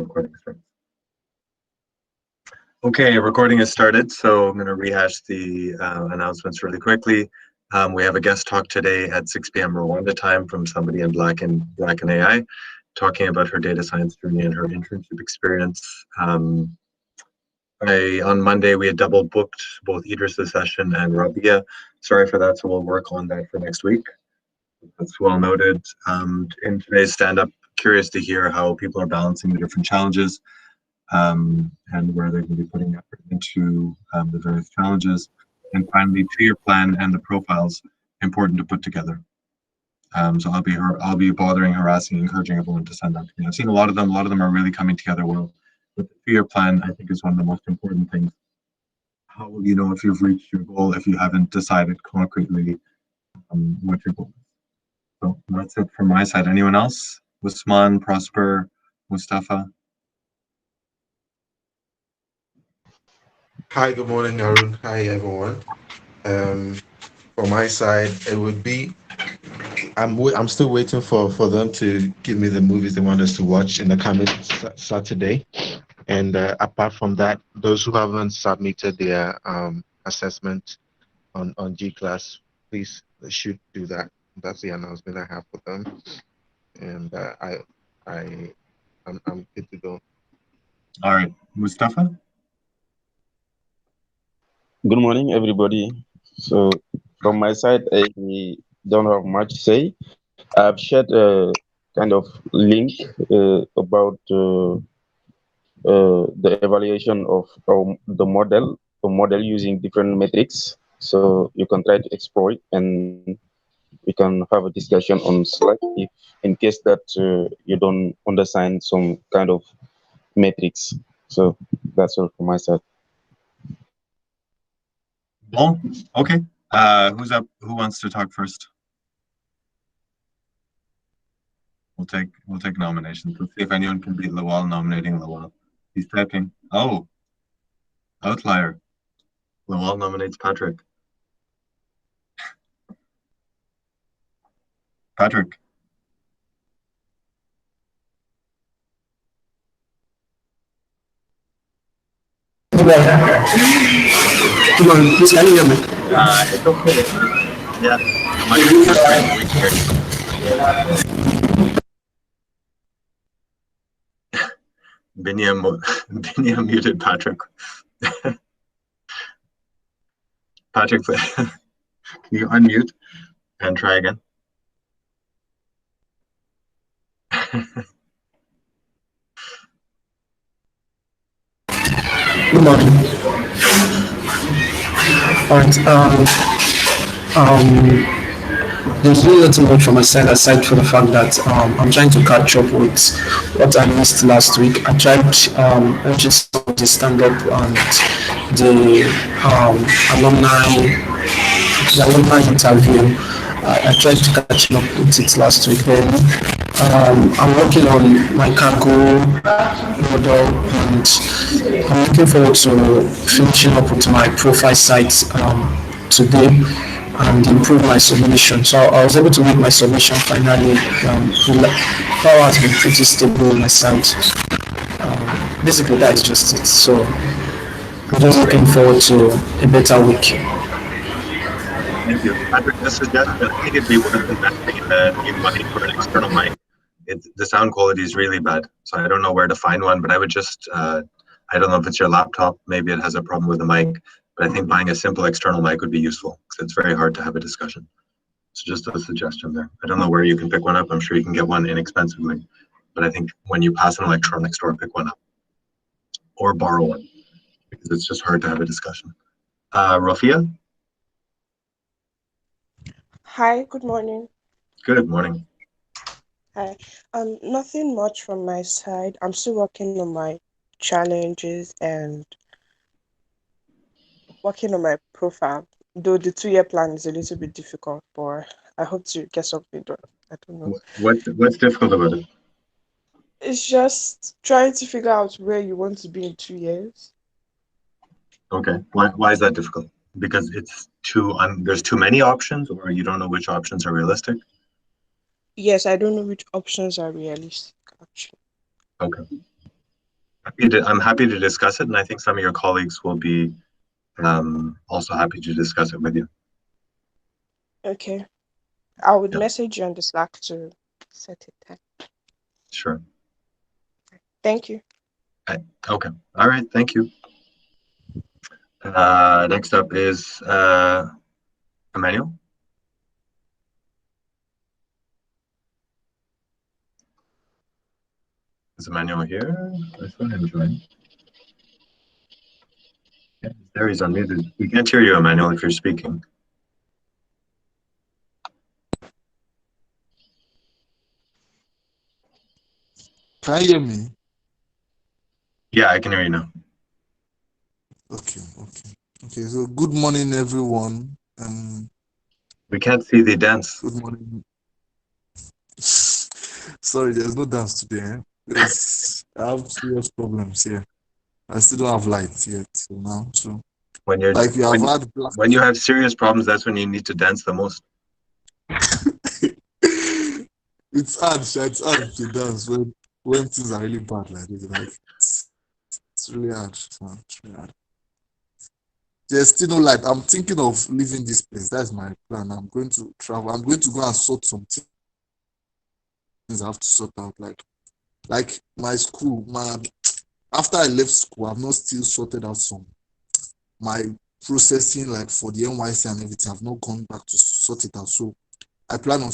Recording starts. Okay, recording has started, so I'm going to rehash the announcements really quickly. We have a guest talk today at 6 p.m. Rwanda time from somebody in Black and AI, talking about her data science journey and her internship experience. On Monday, we had double booked both Idris' session and Rabia. Sorry for that, so we'll work on that for next week. That's well noted. In today's stand-up, curious to hear how people are balancing the different challenges and where they're going to be putting effort into the various challenges. And finally, 2-year plan and the profiles important to put together. So I'll be bothering, harassing, encouraging everyone to send that to me. I've seen a lot of them. A lot of them are really coming together well. But the 2-year plan, I think, is one of the most important things. How will you know if you've reached your goal if you haven't decided concretely what your goal is? So that's it from my side. Anyone else? Usman, Prosper, Mustafa? Hi, good morning, Arun. Hi, everyone. Um, for my side, it would be I'm still waiting for them to give me the movies they want us to watch in the coming Saturday. And apart from that, those who haven't submitted their assessment on G class, please they should do that. That's the announcement I have for them. And I I'm good to go. All right, Mustafa? Good morning, everybody. So, from my side, I don't have much to say. I've shared a kind of link about the evaluation of the model using different metrics. So you can try to explore it, and we can have a discussion on Slack if, in case that you don't understand some kind of metrics. So that's all from my side. Bon, okay. Who's up? Who wants to talk first? We'll take nominations. Let's see if anyone can beat Lawal nominating Lawal. He's typing. Oh, outlier. Lawal nominates Patrick. Patrick. Come on, please can you hear me? It's okay. Yeah. Binyam muted Patrick. Patrick, can you unmute and try again? Good morning. All right. There's really nothing much from my side aside from the fact that I'm trying to catch up with what I missed last week. I tried watching some of the stand-up and the alumni interview. I tried to catch up with it last week. Then I'm working on my cargo model, and I'm looking forward to finishing up with my profile site today and improve my submission. So I was able to make my submission finally. The power has been pretty stable on my side. Basically, that's just it. So I'm just looking forward to a better week. Thank you. Patrick, this suggests that I think it'd be worth investing in money for an external mic. The sound quality is really bad, so I don't know where to find one, but I would just, I don't know if it's your laptop, maybe it has a problem with the mic, but I think buying a simple external mic would be useful because it's very hard to have a discussion. So just a suggestion there. I don't know where you can pick one up. I'm sure you can get one inexpensively, but I think when you pass an electronics store, pick one up or borrow one because it's just hard to have a discussion. Rafia? Hi, good morning. Good morning. Hi. Nothing much from my side. I'm still working on my challenges and working on my profile. Though the 2-year plan is a little bit difficult, but I hope to get something done. I don't know. What's difficult about it? It's just trying to figure out where you want to be in 2 years. Okay. Why is that difficult? Because it's there's too many options, or you don't know which options are realistic? Yes, I don't know which options are realistic, actually. Okay. I'm happy to discuss it, and I think some of your colleagues will be also happy to discuss it with you. Okay. I would Yeah, message you on the Slack to set a time. sure. Thank you. Okay. All right. Thank you. Next up is Emmanuel. Is Emmanuel here? I saw him join. Yeah, there he's unmuted. We can't hear you, Emmanuel, if you're speaking. Can you hear me? Yeah, I can hear you now. Okay. So good morning, everyone. We can't see the dance. Good morning. Sorry, there's no dance today. Because I have serious problems here. I still don't have light yet. So now, When you're like you have when had black. when you have serious problems, that's when you need to dance the most. It's hard to dance when things are really bad like this. Like it's really hard. Man. It's really hard. There's still no light. I'm thinking of leaving this place. That's my plan. I'm going to travel. I'm going to go and sort some things I have to sort out. Like my school, after I left school, I've not still sorted out my processing like for the NYC and everything. I've not gone back to sort it out. So I plan on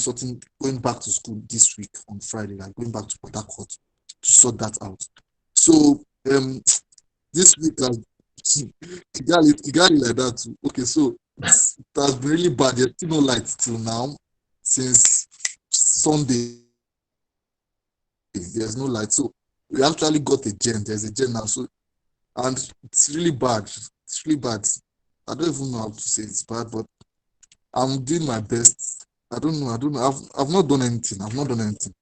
going back to school this week on Friday, like going back to Port Harcourt to sort that out. So this week Kigali like that too. Okay, so it has been really bad. There's still no light till now. Since Sunday, there's no light. So we actually got a gen. There's a gen now. So and it's really bad. It's really bad. I don't even know how to say it's bad, but I'm doing my best. I don't know. I've not done anything. I've not done anything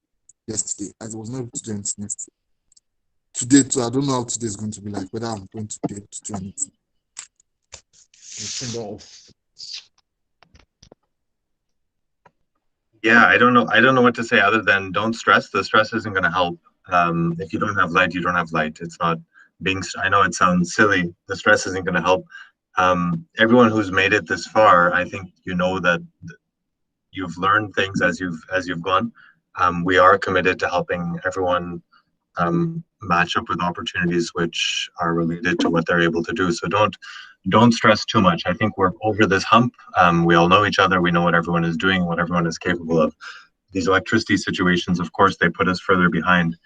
yesterday. I was not able to do anything yesterday. Today too, I don't know how today is going to be like, whether I'm going to be able to do anything. Yeah, I don't know. I don't know what to say other than don't stress. The stress isn't going to help. If you don't have light, you don't have light. It's not being. I know it sounds silly. The stress isn't going to help. Everyone who's made it this far, I think you know that you've learned things as you've gone. We are committed to helping everyone match up with opportunities which are related to what they're able to do. So don't stress too much. I think we're over this hump. We all know each other. We know what everyone is doing, what everyone is capable of. These electricity situations, of course, they put us further behind.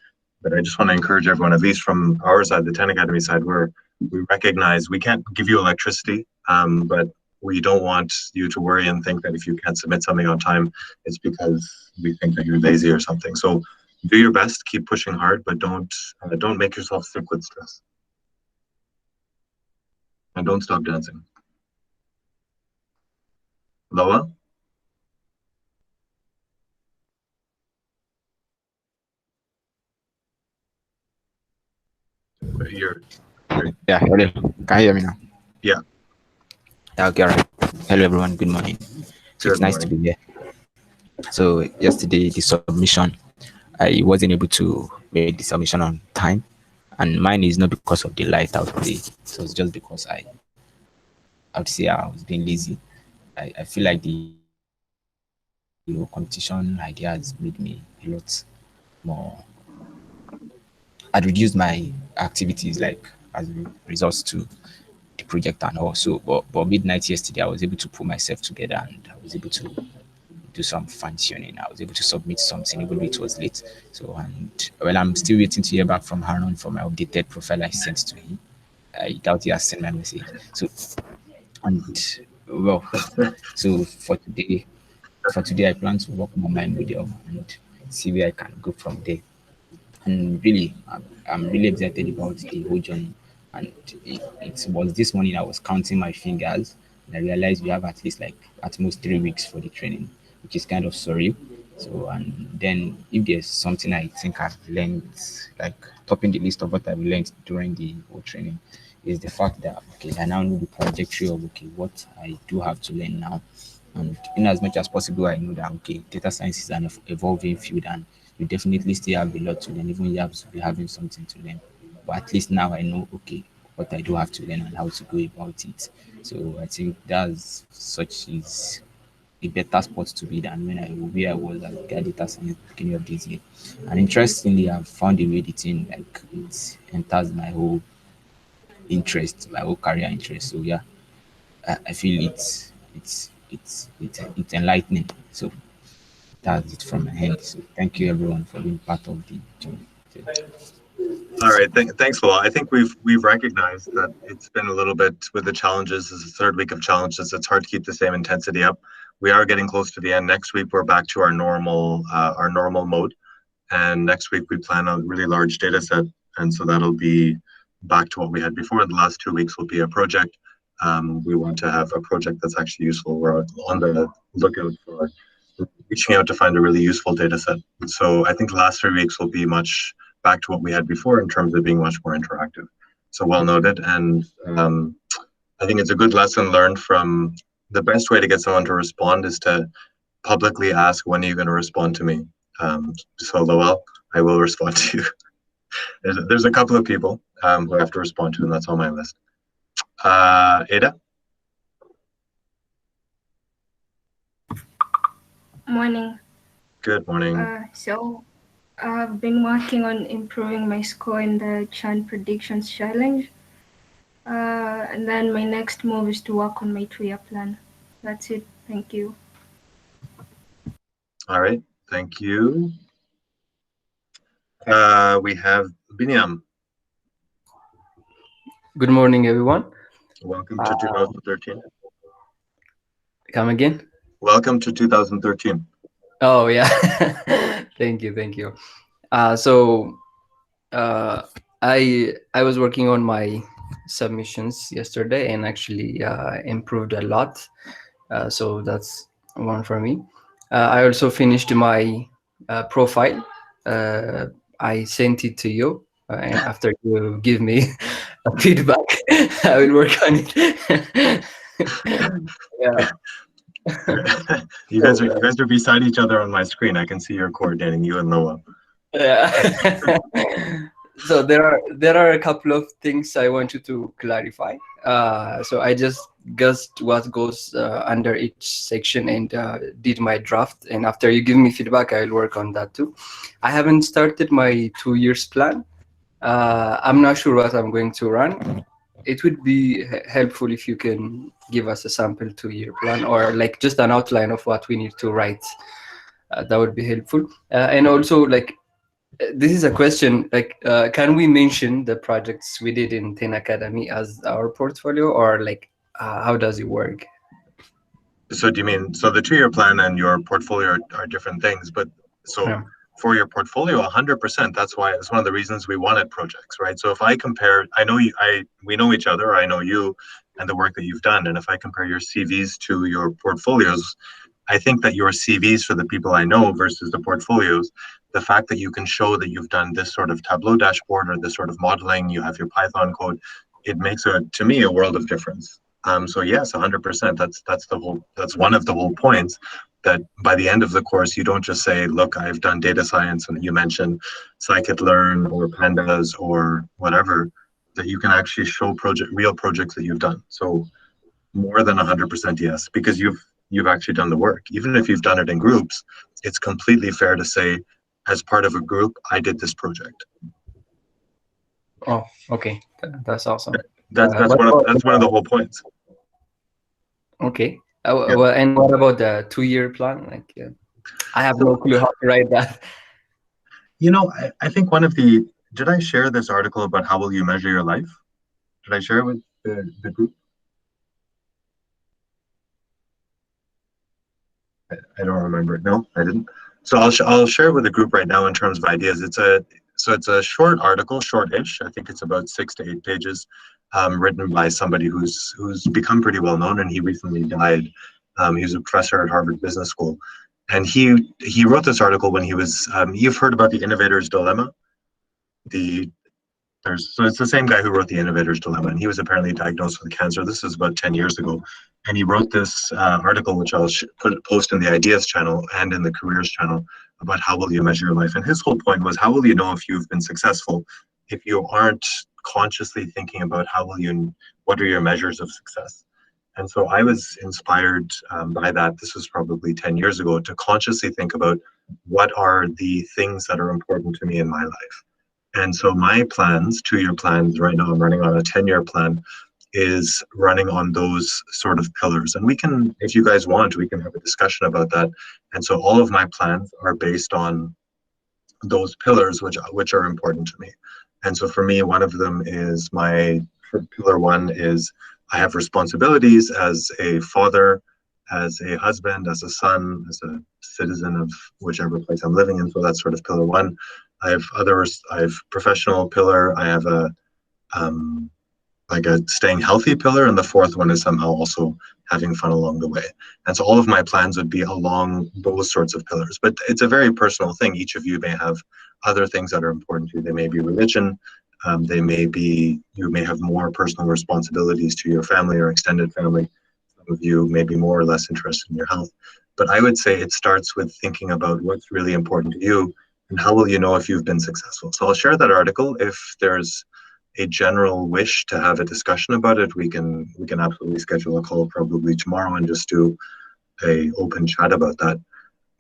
But I just want to encourage everyone, at least from our side, the 10 Academy side, where we recognize we can't give you electricity, but we don't want you to worry and think that if you can't submit something on time, it's because we think that you're lazy or something. So do your best, keep pushing hard, but don't make yourself sick with stress. And don't stop dancing. Loa? You're, Yeah, hello. Can you hear me now? yeah. Okay, all right. Hello, everyone. Good morning. So it's Good nice to morning. be here. So yesterday, the submission, I wasn't able to make the submission on time, and mine is not because of the light out today. So it's just because I would say I was being lazy. I feel like the competition idea has made me a lot more. I'd reduced my activities like as a result to the project and all. So, but midnight yesterday, I was able to put myself together and I was able to do some fine tuning. I was able to submit something even though it was late. So, and well, I'm still waiting to hear back from Haron for my updated profile I sent to him. I doubt he has sent my message. So, and well, so for today, I plan to work on my medium and see where I can go from there. And really, I'm really excited about the whole journey. And it was this morning I was counting my fingers and I realized we have at least like at most 3 weeks for the training, which is kind of surreal. So, and then if there's something I think I've learned, like topping the list of what I've learned during the whole training, is the fact that okay, I now know the trajectory of okay, what I do have to learn now. And in as much as possible, I know that okay, data science is an evolving field and we definitely still have a lot to learn, even you have to be having something to learn. But at least now I know, okay, what I do have to learn and how to go about it. So I think that's such is a better spot to be than where I was at the data science beginning of this year. And interestingly, I've found a way the thing like it enters my whole interest, my whole career interest. So yeah, I feel it's enlightening. So that's it from my end. So thank you everyone for being part of the journey. All right, thanks a lot. I think we've recognized that it's been a little bit with the challenges. This is the third week of challenges. It's hard to keep the same intensity up. We are getting close to the end. Next week we're back to our normal mode, and next week we plan a really large data set, and so that'll be back to what we had before. The last 2 weeks will be a project. We want to have a project that's actually useful. We're on the lookout for reaching out to find a really useful data set. So I think the last 3 weeks will be much back to what we had before in terms of being much more interactive. So well noted. And I think it's a good lesson learned from the best way to get someone to respond is to publicly ask, when are you going to respond to me? So Lowell, I will respond to you. There's a couple of people who I have to respond to, and that's on my list. Ada? Morning. Good morning. So I've been working on improving my score in the churn predictions challenge. And then my next move is to work on my 2-year plan. That's it. Thank you. All right. Thank you. We have Binyam. Good morning, everyone. Welcome to 2013. Come again? Welcome to 2013. Oh, yeah. Thank you. So I was working on my submissions yesterday and actually improved a lot. So that's one for me. I also finished my profile. I sent it to you, and after you give me a feedback, I will work on it. Yeah. You guys are beside each other on my screen. I can see you're coordinating, you and Noah. Yeah. So there are a couple of things I want you to clarify. So I just guessed what goes under each section and did my draft. And after you give me feedback, I'll work on that too. I haven't started my 2 years plan. I'm not sure what I'm going to run. It would be helpful if you can give us a sample 2-year plan or like just an outline of what we need to write. That would be helpful. And also, like, this is a question, like, can we mention the projects we did in 10 Academy as our portfolio, or like, how does it work? So do you mean, so the 2-year plan and your portfolio are different things, but so yeah. For your portfolio, 100%, that's why it's one of the reasons we wanted projects, right? So if I compare, I know you, we know each other, I know you and the work that you've done. And if I compare your CVs to your portfolios, I think that your CVs for the people I know versus the portfolios, the fact that you can show that you've done this sort of Tableau dashboard or this sort of modeling, you have your Python code, it makes to me a world of difference. So yes, 100%. That's one of the whole points, that by the end of the course, you don't just say, look, I've done data science, and you mentioned scikit-learn or pandas or whatever, that you can actually show real projects that you've done. So more than 100% yes, because you've actually done the work. Even if you've done it in groups, it's completely fair to say, as part of a group, I did this project. Oh, okay, that's awesome. That's one of the whole points. Okay. Well, and what about the 2-year plan? Like, I have no clue how to write that. You know, I think did I share this article about how will you measure your life? Did I share it with the group? I don't remember it. No, I didn't. So I'll share it with the group right now in terms of ideas. It's a short article, short-ish. I think it's about 6 to 8 pages, written by somebody who's become pretty well known, and he recently died. He was a professor at Harvard Business School, and he wrote this article when he was. You've heard about the innovator's dilemma. So it's the same guy who wrote the innovator's dilemma, and he was apparently diagnosed with cancer. This is about 10 years ago, and he wrote this article, which I'll post in the ideas channel and in the careers channel, about how will you measure your life. And his whole point was, how will you know if you've been successful if you aren't consciously thinking about what are your measures of success? And so I was inspired by that. This was probably 10 years ago, to consciously think about what are the things that are important to me in my life. And so my plans, 2-year plans, right now I'm running on a 10-year plan, is running on those sort of pillars. And we can, if you guys want, we can have a discussion about that. And so all of my plans are based on those pillars, which are important to me. And so for me, one of them is pillar 1 is I have responsibilities as a father, as a husband, as a son, as a citizen of whichever place I'm living in. So that's sort of pillar 1. I have others. I have professional pillar. I have a like a staying healthy pillar, and the 4th one is somehow also having fun along the way. And so all of my plans would be along those sorts of pillars. But it's a very personal thing. Each of you may have other things that are important to you. They may be religion. You may have more personal responsibilities to your family or extended family. Some of you may be more or less interested in your health. But I would say it starts with thinking about what's really important to you and how will you know if you've been successful. So I'll share that article. If there's a general wish to have a discussion about it, we can absolutely schedule a call probably tomorrow and just do a open chat about that.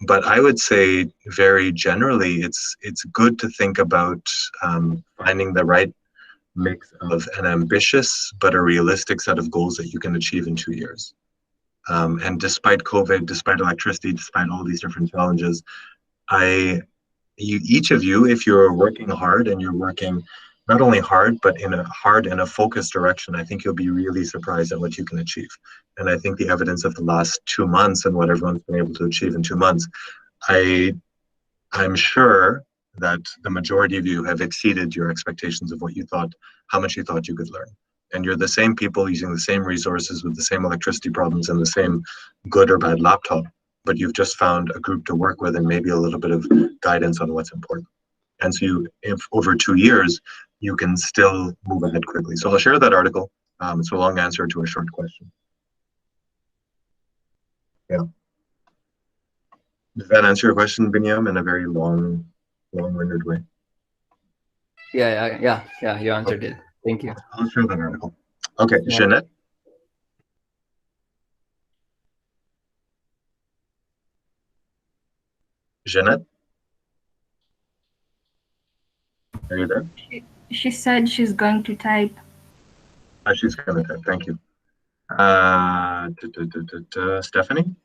But I would say very generally, it's good to think about finding the right mix of an ambitious but a realistic set of goals that you can achieve in 2 years. And despite COVID, despite electricity, despite all these different challenges, each of you, if you're working hard and you're working not only hard, but in a focused direction, I think you'll be really surprised at what you can achieve. And I think the evidence of the last 2 months and what everyone's been able to achieve in 2 months, I'm sure that the majority of you have exceeded your expectations of how much you thought you could learn. And you're the same people using the same resources with the same electricity problems and the same good or bad laptop, but you've just found a group to work with and maybe a little bit of guidance on what's important. And so if over 2 years, you can still move ahead quickly. So I'll share that article. It's a long answer to a short question. Yeah. Does that answer your question, Binyam, in a very long-winded way? Yeah, you answered it. Thank you. I'll share that article. Okay, Yeah. Jeanette? Jeanette? Are you there? She said she's going to type. She's going to type. Thank you. Stephanie?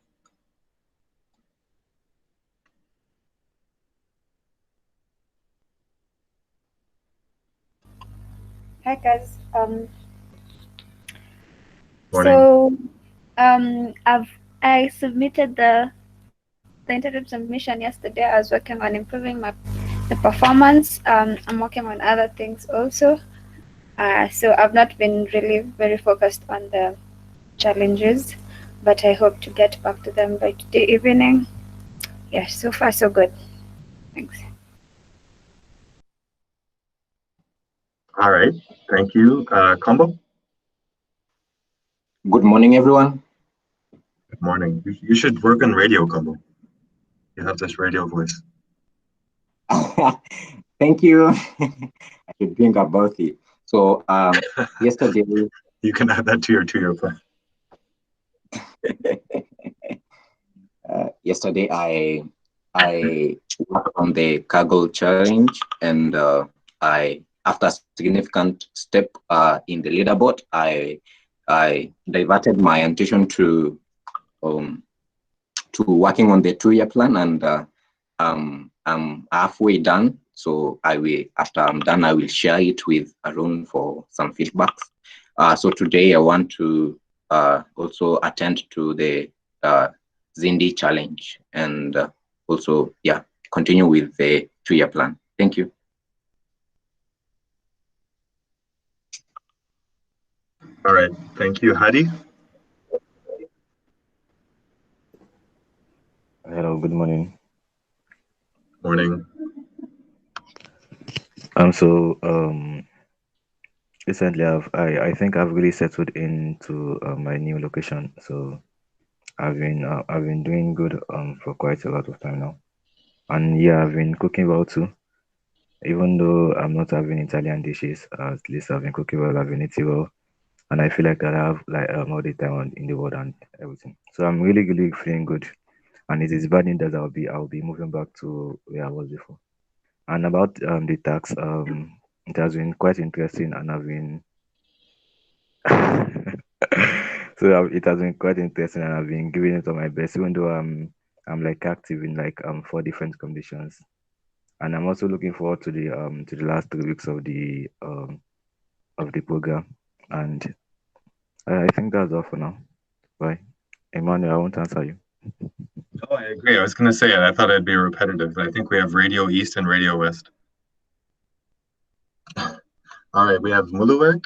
Hi guys. Morning. I submitted the interim submission yesterday. I was working on improving the performance. I'm working on other things also. So I've not been really very focused on the challenges, but I hope to get back to them by today evening. Yeah, so far so good. Thanks. All right. Thank you. Combo? Good morning, everyone. Good morning. You should work on radio, Combo. You have this radio voice. Thank you. I should think about it. So yesterday you can add that to your 2-year plan. Yesterday I worked on the Kaggle challenge, and after a significant step in the leaderboard, I diverted my attention to working on the 2-year plan, and I'm halfway done. So after I'm done, I will share it with Arun for some feedbacks. So today I want to also attend to the Zindi challenge, and also continue with the 2-year plan. Thank you. All right, thank you. Hadi? Hello, good morning. Morning. Recently I think I've really settled into my new location. So I've been doing good for quite a lot of time now. And yeah, I've been cooking well too. Even though I'm not having Italian dishes, at least I've been cooking well, I've been eating well, and I feel like I have like all the time in the world and everything. So I'm really, really feeling good. And it is burning that I'll be moving back to where I was before. And about the tax, it has been quite interesting, and I've been it has been quite interesting, and I've been giving it all my best, even though I'm like active in like four different conditions. And I'm also looking forward to the last 3 weeks of the program. And I think that's all for now. Bye. Emmanuel, I won't answer you. Oh, I agree. I was going to say it. I thought I'd be repetitive, but I think we have Radio East and Radio West. All right, we have Muluwerk.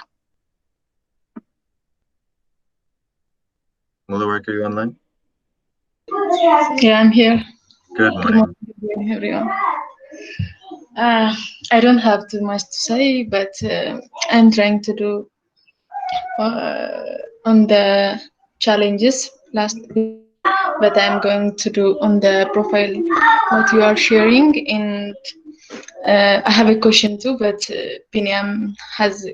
Muluwerk, are you online? Yeah, I'm here. Good morning. Good morning, everyone. I don't have too much to say, but I'm trying to do on the challenges last week, but I'm going to do on the profile what you are sharing. And I have a question too, but Piniam has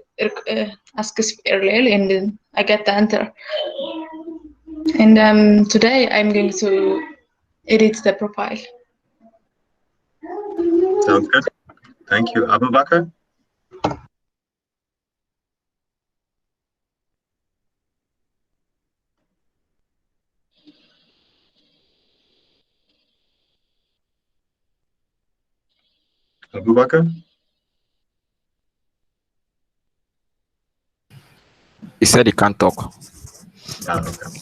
asked us earlier, and then I get the answer. And today I'm going to edit the profile. Sounds good. Thank you. Abu Bakr? Abu Bakr? He said he can't talk. Okay.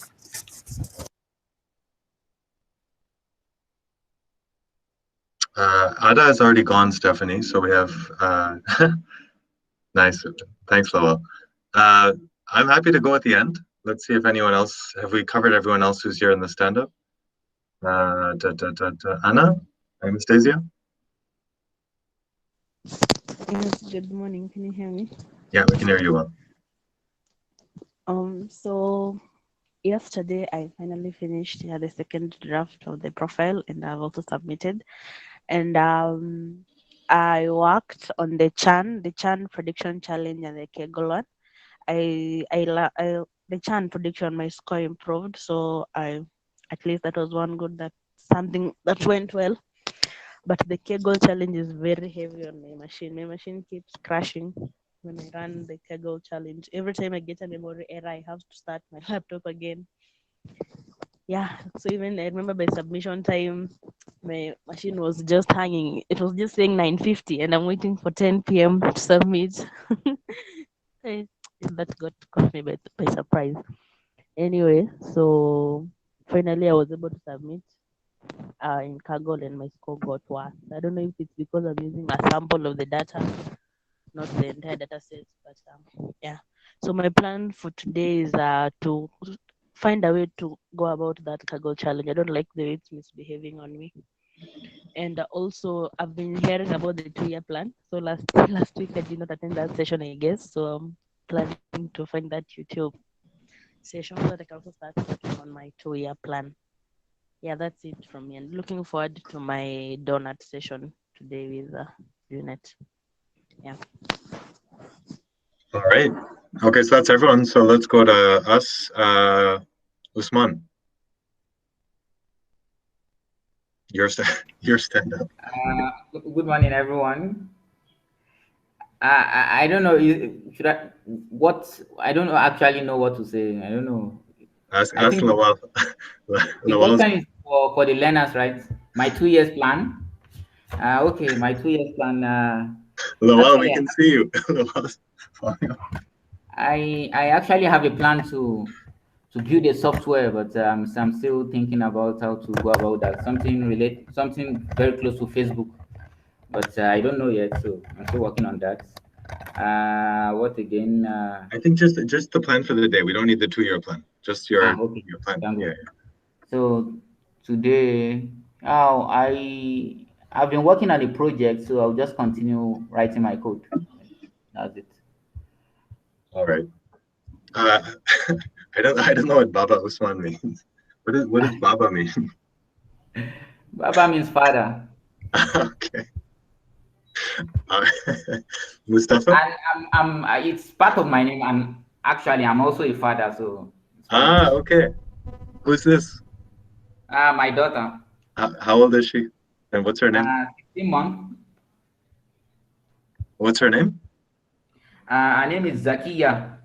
Ada has already gone, Stephanie. So we have nice. Thanks, Lowell. I'm happy to go at the end. Let's see if anyone else. Have we covered everyone else who's here in the stand-up? Anna, Anastasia. Yes, good morning. Can you hear me? Yeah, we can hear you well. So yesterday I finally finished the second draft of the profile, and I've also submitted. And I worked on the Chan prediction challenge and the Kegel one. The Chan prediction, my score improved, so at least that was one good, that something that went well. But the Kegel challenge is very heavy on my machine. My machine keeps crashing when I run the Kegel challenge. Every time I get a memory error, I have to start my laptop again. Yeah, so even I remember by submission time, my machine was just hanging. It was just saying 9:50, and I'm waiting for 10 p.m. to submit. That got me by surprise. Anyway, so finally I was able to submit in Kaggle, and my score got worse. I don't know if it's because I'm using a sample of the data, not the entire data set, but yeah. So my plan for today is to find a way to go about that Kaggle challenge. I don't like the way it's misbehaving on me. And also, I've been hearing about the 2-year plan. So last week I did not attend that session, I guess. So I'm planning to find that YouTube session so that I can also start working on my 2-year plan. Yeah, that's it from me. And looking forward to my donut session today with Unit. Yeah. All right. Okay, so that's everyone. So let's go to us. Usman. Your stand up. Good morning, everyone. I don't know. Should I? What? I don't actually know what to say. I don't know. Ask I think Lawal. the question is for the learners, right? My 2 years plan. Okay, my 2 years plan. Lawal, we Actually, can see you. I actually have a plan to build a software, but I'm still thinking about how to go about that. Something very close to Facebook, but I don't know yet. So I'm still working on that. What again? I think just the plan for the day. We don't need the 2-year plan. Just your Okay. plan. Yeah. So today, I've been working on a project, so I'll just continue writing my code. That's it. All right. I don't know what Baba Usman means. What does Baba mean? Baba means father. Okay. Mustafa? And it's part of my name, and actually, I'm also a father, so it's fine. Ah, okay. Who's this? My daughter, How old is she? And what's her name? 16 months. What's her name? Her name is Zakia.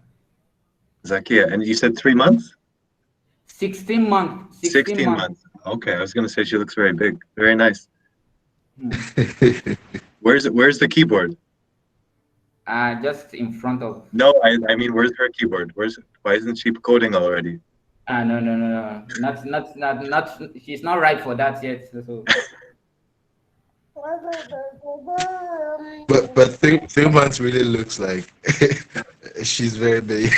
Zakia. And you said 3 months? 16 months. 16 16 months. months. Okay, I was gonna say she looks very big. Very nice. Hmm. Where's the keyboard? Just in front of. No, I mean where's her keyboard? Why isn't she coding already? No. Not. She's not right for that yet. So. But 3 months really looks like she's very big.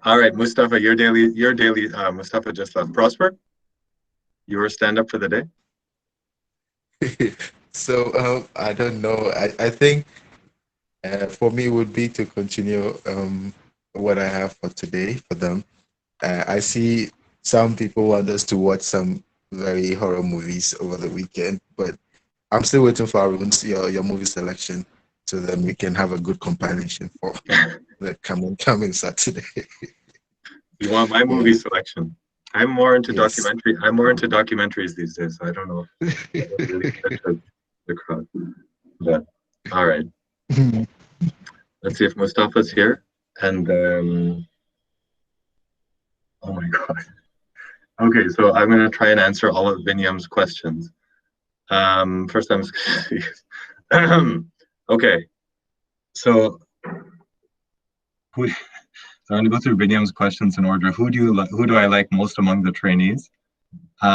All right, Mustafa, your daily Mustafa just left. Prosper, your stand up for the day. So I don't know. I think for me would be to continue what I have for today for them. I see some people want us to watch some very horror movies over the weekend, but I'm still waiting for Arun's your movie selection so then we can have a good compilation for the coming Saturday. You want my movie selection? I'm more into Yes. documentary. I'm more into documentaries these days. So I don't know. I don't really fit the crowd. But all right. Let's see if Mustafa's here. And oh my god. Okay, so I'm gonna try and answer all of Binyam's questions. First I'm okay. So I'm going to go through Binyam's questions in order. Who do I like most among the trainees? Yeah,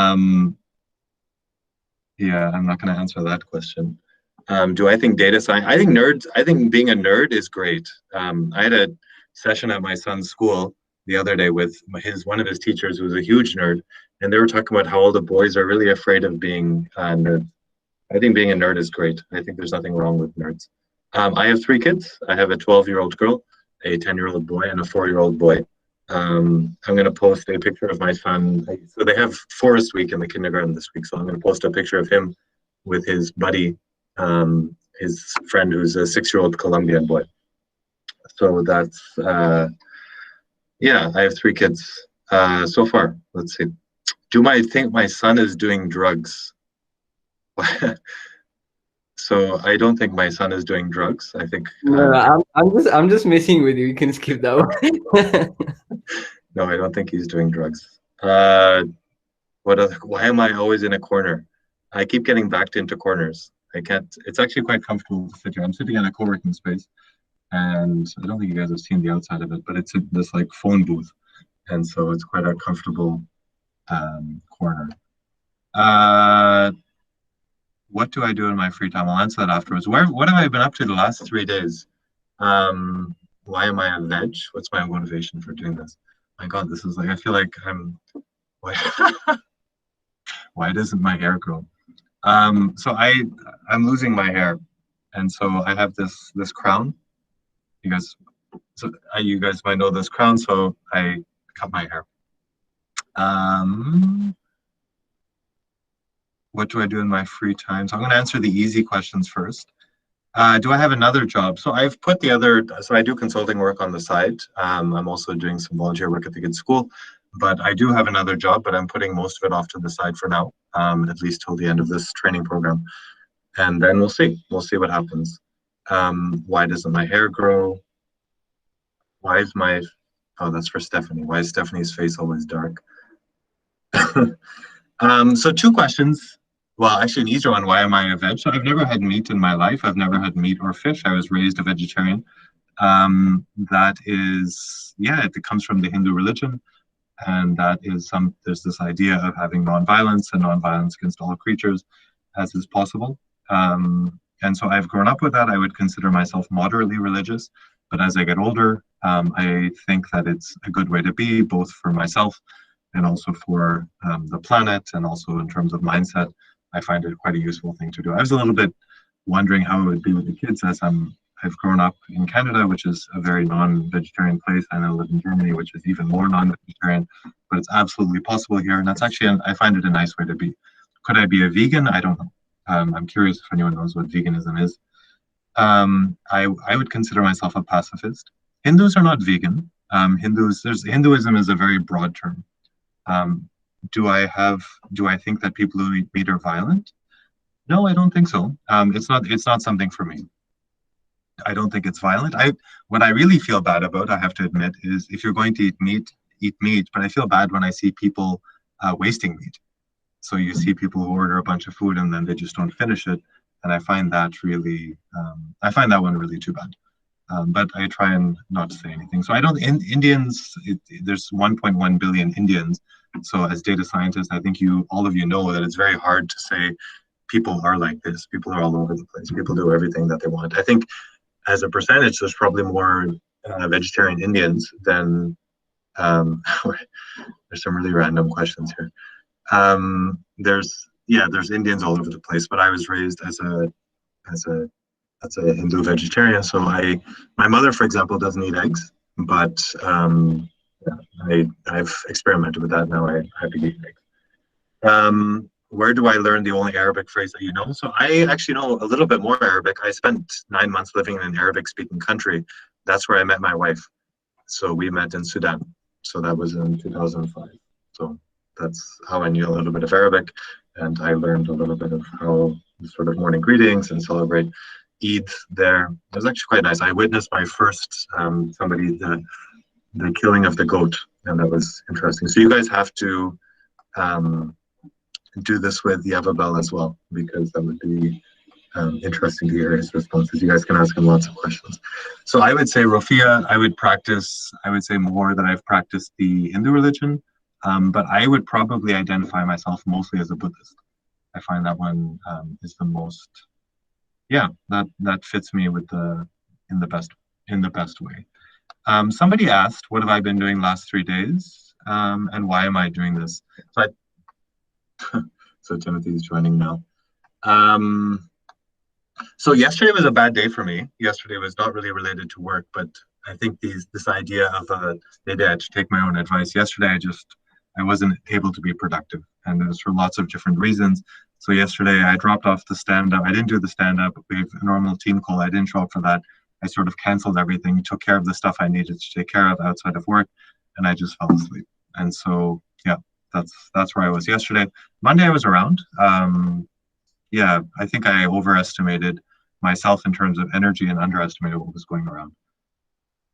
I'm not going to answer that question. Do I think data science? I think being a nerd is great. I had a session at my son's school the other day with one of his teachers who was a huge nerd, and they were talking about how all the boys are really afraid of being nerds. I think being a nerd is great. I think there's nothing wrong with nerds. I have 3 kids. I have a 12-year-old girl, a 10-year-old boy, and a 4-year-old boy. I'm going to post a picture of my son. So they have forest week in the kindergarten this week. So I'm going to post a picture of him with his buddy, his friend who's a 6-year-old Colombian boy. So that's, yeah, I have 3 kids so far. Let's see. Do I think my son is doing drugs? So I don't think my son is doing drugs. I think No, I'm just messing with you. You can skip that one. no, I don't think he's doing drugs. Why am I always in a corner? I keep getting backed into corners. I can't. It's actually quite comfortable to sit here. I'm sitting in a co-working space, and I don't think you guys have seen the outside of it, but it's this like phone booth, and so it's quite a comfortable corner. What do I do in my free time? I'll answer that afterwards. What have I been up to the last 3 days? Why am I a veg? What's my motivation for doing this? My God, this is like, I feel like why doesn't my hair grow? So I'm losing my hair, and so I have this crown. You guys might know this crown, so I cut my hair. What do I do in my free time? So I'm going to answer the easy questions first. Do I have another job? So I've put so I do consulting work on the side. I'm also doing some volunteer work at the kids' school, but I do have another job, but I'm putting most of it off to the side for now, at least till the end of this training program. And then we'll see. We'll see what happens. Why doesn't my hair grow? Why is oh, that's for Stephanie. Why is Stephanie's face always dark? So 2 questions. Well, actually an easier one, why am I a veg? So I've never had meat in my life. I've never had meat or fish. I was raised a vegetarian. That is, yeah, it comes from the Hindu religion. And that is there's this idea of having nonviolence and nonviolence against all creatures as is possible. And so I've grown up with that. I would consider myself moderately religious. But as I get older, I think that it's a good way to be, both for myself and also for the planet, and also in terms of mindset. I find it quite a useful thing to do. I was a little bit wondering how it would be with the kids as I'm I've grown up in Canada, which is a very non-vegetarian place, and I live in Germany, which is even more non-vegetarian. But it's absolutely possible here, and that's actually I find it a nice way to be. Could I be a vegan? I don't know. I'm curious if anyone knows what veganism is. I would consider myself a pacifist. Hindus are not vegan. Hinduism is a very broad term. Do I think that people who eat meat are violent? No, I don't think so. It's not something for me. I don't think it's violent. What I really feel bad about, I have to admit, is if you're going to eat meat. But I feel bad when I see people wasting meat. So you see people who order a bunch of food and then they just don't finish it, and I find that one really too bad. But I try and not to say anything. So I don't. Indians, there's 1.1 billion Indians. So as data scientists, I think all of you know that it's very hard to say people are like this. People are all over the place. People do everything that they want. I think as a percentage, there's probably more vegetarian Indians than. There's some really random questions here. There's Indians all over the place, but I was raised as a Hindu vegetarian. So my mother, for example, doesn't eat eggs, but I've experimented with that now. I have to eat eggs. Where do I learn the only Arabic phrase that you know? So I actually know a little bit more Arabic. I spent 9 months living in an Arabic-speaking country. That's where I met my wife. So we met in Sudan. So that was in 2005. So that's how I knew a little bit of Arabic, and I learned a little bit of how sort of morning greetings and celebrate Eid there. It was actually quite nice. I witnessed my first the killing of the goat, and that was interesting. So you guys have to do this with Yavabel as well, because that would be interesting to hear his responses. You guys can ask him lots of questions. So I would say, Rofia, I would say more that I've practiced the Hindu religion, but I would probably identify myself mostly as a Buddhist. I find that one is the most, that fits me in the best way. Somebody asked, what have I been doing last 3 days, and why am I doing this? So Timothy's joining now. So yesterday was a bad day for me. Yesterday was not really related to work, but I think this idea of maybe I had to take my own advice. Yesterday I wasn't able to be productive, and it was for lots of different reasons. So yesterday I dropped off the stand-up. I didn't do the stand-up. We have a normal team call. I didn't show up for that. I sort of canceled everything, took care of the stuff I needed to take care of outside of work, and I just fell asleep. And so, that's where I was yesterday. Monday I was around. I think I overestimated myself in terms of energy and underestimated what was going around.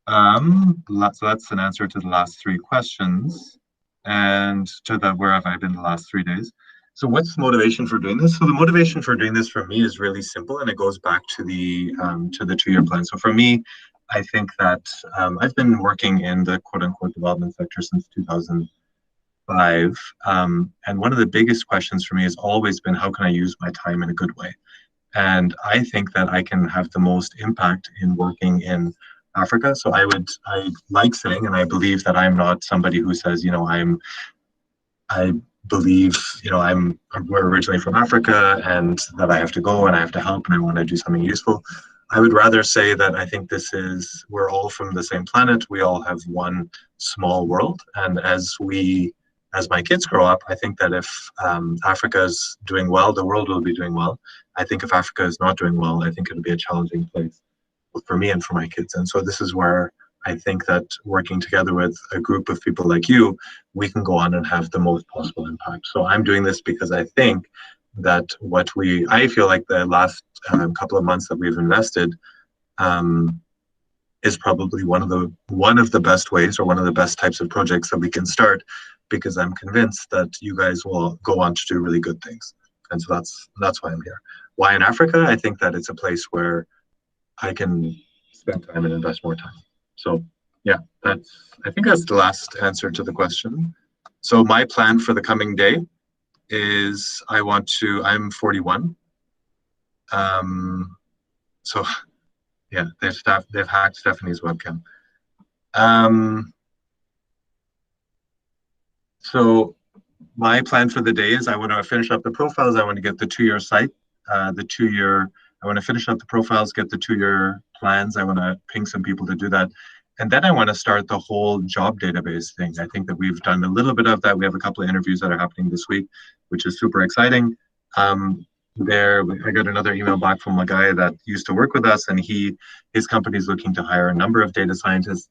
So that's an answer to the last 3 questions, and to the where have I been the last 3 days. So what's the motivation for doing this? So the motivation for doing this for me is really simple, and it goes back to the 2-year plan. So for me, I think that I've been working in the quote-unquote development sector since 2005. And one of the biggest questions for me has always been, how can I use my time in a good way? And I think that I can have the most impact in working in Africa. So I like saying, and I believe that I'm not somebody who says, I believe, we're originally from Africa and that I have to go and I have to help and I want to do something useful. I would rather say that I think we're all from the same planet. We all have one small world. And as my kids grow up, I think that if Africa is doing well, the world will be doing well. I think if Africa is not doing well, I think it'll be a challenging place for me and for my kids. And so this is where I think that working together with a group of people like you, we can go on and have the most possible impact. So I'm doing this because I think that I feel like the last couple of months that we've invested is probably one of the best ways, or one of the best types of projects that we can start, because I'm convinced that you guys will go on to do really good things. And so that's why I'm here. Why in Africa? I think that it's a place where I can spend time and invest more time. So I think that's the last answer to the question. So my plan for the coming day is I'm 41. So they've hacked Stephanie's webcam. So my plan for the day is I want to finish up the profiles. I want to get the 2-year site, I want to finish up the profiles, get the 2-year plans. I want to ping some people to do that. And then I want to start the whole job database thing. I think that we've done a little bit of that. We have a couple of interviews that are happening this week, which is super exciting. I got another email back from a guy that used to work with us, and his company is looking to hire a number of data scientists.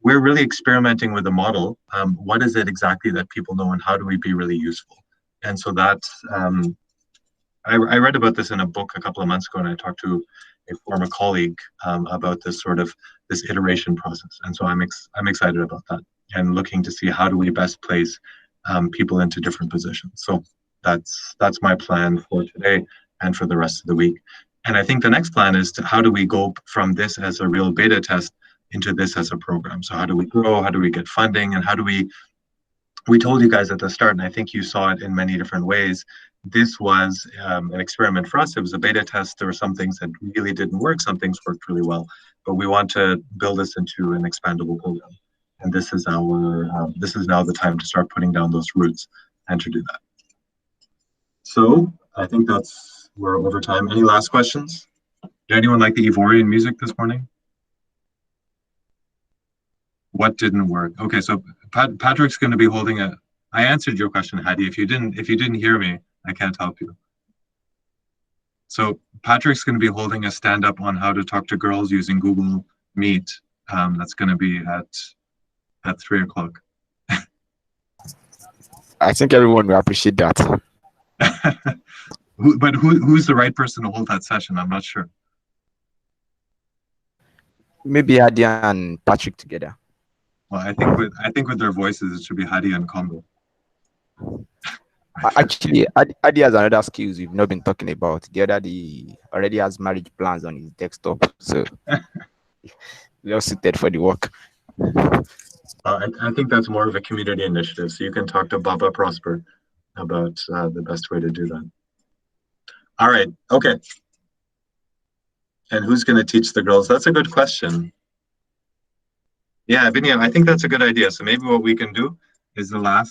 We're really experimenting with the model. What is it exactly that people know, and how do we be really useful? And so that's, I read about this in a book a couple of months ago, and I talked to a former colleague about this iteration process. And so I'm excited about that and looking to see how do we best place people into different positions. So that's my plan for today and for the rest of the week. And I think the next plan is how do we go from this as a real beta test into this as a program? So how do we grow? How do we get funding? And how do we told you guys at the start, and I think you saw it in many different ways, this was an experiment for us. It was a beta test. There were some things that really didn't work. Some things worked really well. But we want to build this into an expandable program. And this is now the time to start putting down those roots and to do that. So I think we're over time. Any last questions? Did anyone like the Ivorian music this morning? What didn't work? Okay, so Patrick's going to be holding I answered your question, Hadi. If you didn't hear me, I can't help you. So Patrick's going to be holding a stand-up on how to talk to girls using Google Meet. That's going to be at 3 o'clock. I think everyone will appreciate that. But who's the right person to hold that session? I'm not sure. Maybe Hadi and Patrick together. Well, I think with their voices, it should be Hadi and Combo. Actually, Hadi has another skills we've not been talking about. The other day already has marriage plans on his desktop, so well suited for the work. I think that's more of a community initiative, so you can talk to Baba Prosper about the best way to do that. All right, okay. And who's going to teach the girls? That's a good question. Yeah, Vinya, I think that's a good idea. So maybe what we can do is I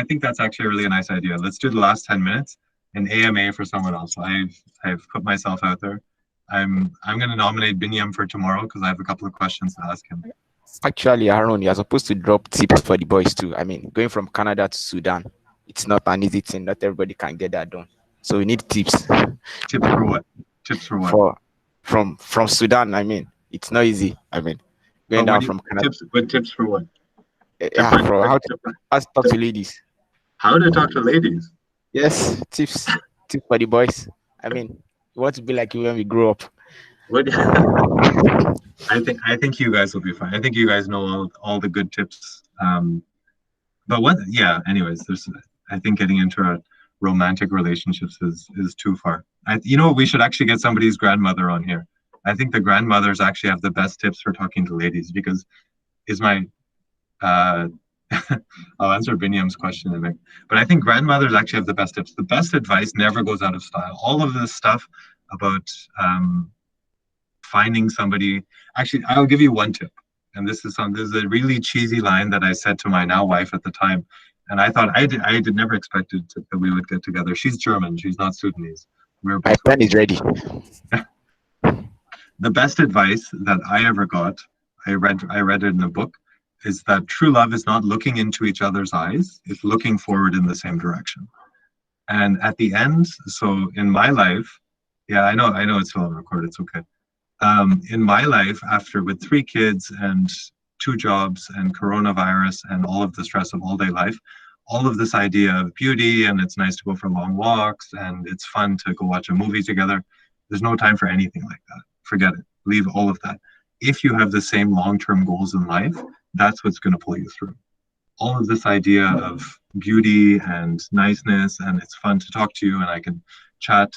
think that's actually a really nice idea. Let's do the last 10 minutes, an AMA for someone else. I've put myself out there. I'm going to nominate Binyam for tomorrow because I have a couple of questions to ask him. Actually, Aaron, you're supposed to drop tips for the boys too. I mean, going from Canada to Sudan, it's not an easy thing. Not everybody can get that done. So we need tips. Tips for what? Tips for what? From Sudan, I mean, it's not easy. I mean, going down from Canada. Tips for what? Yeah, for how to talk to ladies. How to talk to ladies? Yes, tips for the boys. I mean, we want to be like you when we grow up. What? I think you guys will be fine. I think you guys know all the good tips. But what? Yeah. Anyways, I think getting into romantic relationships is too far. We should actually get somebody's grandmother on here. I think the grandmothers actually have the best tips for talking to ladies because I'll answer Binyam's question in a minute. But I think grandmothers actually have the best tips. The best advice never goes out of style. All of this stuff about finding somebody. Actually, I'll give you one tip. And this is a really cheesy line that I said to my now wife at the time. And I thought I did never expected that we would get together. She's German. She's not Sudanese. My pen is ready. The best advice that I ever got, I read it in a book, is that true love is not looking into each other's eyes. It's looking forward in the same direction. And at the end, so in my life, yeah, I know it's still on record. It's okay. In my life, with 3 kids and 2 jobs and coronavirus and all of the stress of all day life, all of this idea of beauty and it's nice to go for long walks and it's fun to go watch a movie together, there's no time for anything like that. Forget it. Leave all of that. If you have the same long-term goals in life, that's what's going to pull you through. All of this idea of beauty and niceness and it's fun to talk to you and I can chat,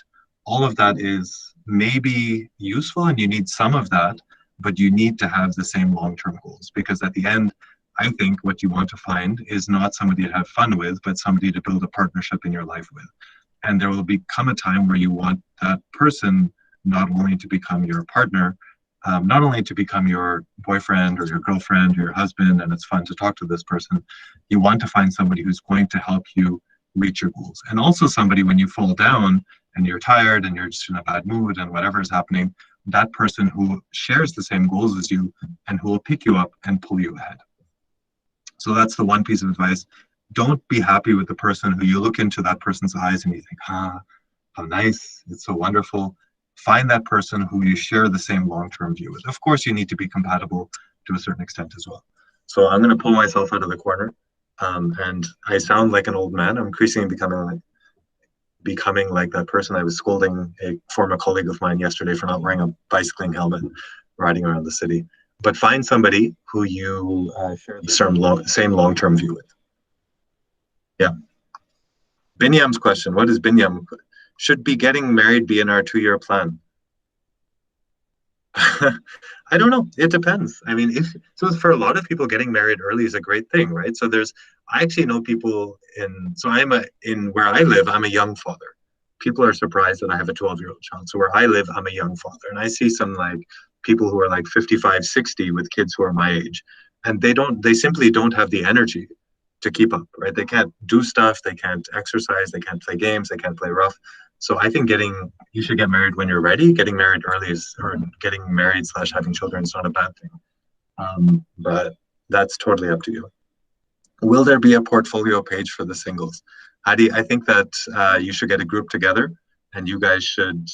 all of that is maybe useful and you need some of that, but you need to have the same long-term goals because at the end, I think what you want to find is not somebody to have fun with, but somebody to build a partnership in your life with. And there will become a time where you want that person not only to become your partner, not only to become your boyfriend or your girlfriend or your husband, and it's fun to talk to this person, you want to find somebody who's going to help you reach your goals. And also somebody when you fall down and you're tired and you're just in a bad mood and whatever is happening, that person who shares the same goals as you and who will pick you up and pull you ahead. So that's the one piece of advice. Don't be happy with the person who you look into that person's eyes and you think, how nice, it's so wonderful. Find that person who you share the same long-term view with. Of course, you need to be compatible to a certain extent as well. So I'm going to pull myself out of the corner. And I sound like an old man. I'm increasingly becoming like that person. I was scolding a former colleague of mine yesterday for not wearing a bicycling helmet riding around the city. But find somebody who you share the same long-term view with. Yeah. Binyam's question, what is Binyam? Should be getting married be in our 2-year plan? I don't know. It depends. I mean, so for a lot of people, getting married early is a great thing, right? So I actually know people in where I live, I'm a young father. People are surprised that I have a 12-year-old child. So where I live, I'm a young father. And I see some like people who are like 55, 60 with kids who are my age. And they simply don't have the energy to keep up, right? They can't do stuff. They can't exercise. They can't play games. They can't play rough. So I think you should get married when you're ready. Getting married early or getting married / having children is not a bad thing. But that's totally up to you. Will there be a portfolio page for the singles? Hadi, I think that you should get a group together and you guys should,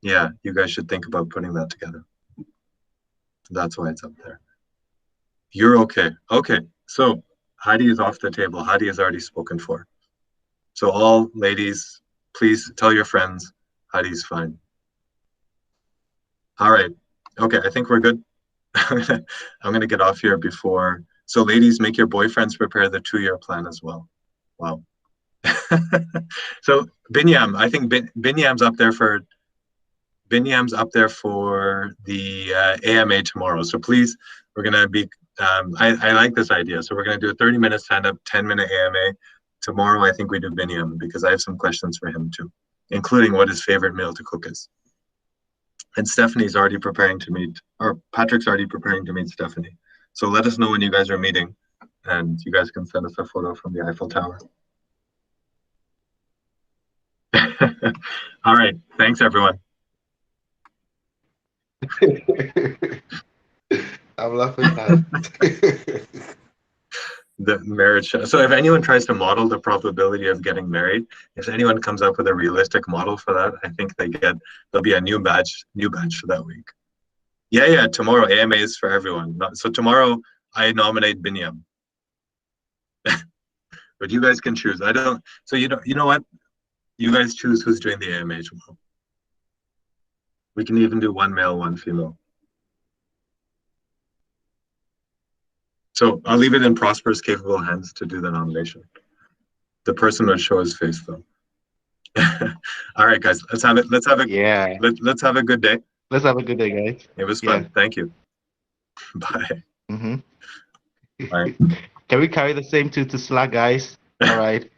you guys should think about putting that together. That's why it's up there. You're okay. Okay, so Hadi is off the table. Hadi is already spoken for. So all ladies, please tell your friends, Hadi's fine. All right. Okay, I think we're good. I'm going to get off here before. So ladies, make your boyfriends prepare the 2-year plan as well. Wow. So Binyam, I think Binyam's up there for the AMA tomorrow. So please, we're going to be, I like this idea. So we're going to do a 30-minute stand-up, 10-minute AMA. Tomorrow, I think we do Binyam because I have some questions for him too, including what his favorite meal to cook is. And Stephanie's already preparing to meet, or Patrick's already preparing to meet Stephanie. So let us know when you guys are meeting and you guys can send us a photo from the Eiffel Tower. All right. Thanks, everyone. I'm laughing at the marriage show. So if anyone tries to model the probability of getting married, if anyone comes up with a realistic model for that, I think there'll be a new badge for that week. Yeah, tomorrow AMA is for everyone. So tomorrow I nominate Binyam. But you guys can choose. I don't, so you know what? You guys choose who's doing the AMA tomorrow. We can even do one male, one female. So I'll leave it in Prosper's capable hands to do the nomination. The person would show his face though. All right, guys, let's have a good day. Let's have a good day, guys. It was fun. Thank you. Bye. Mm-hmm. Bye. Can we carry the same to Slack, guys? All right.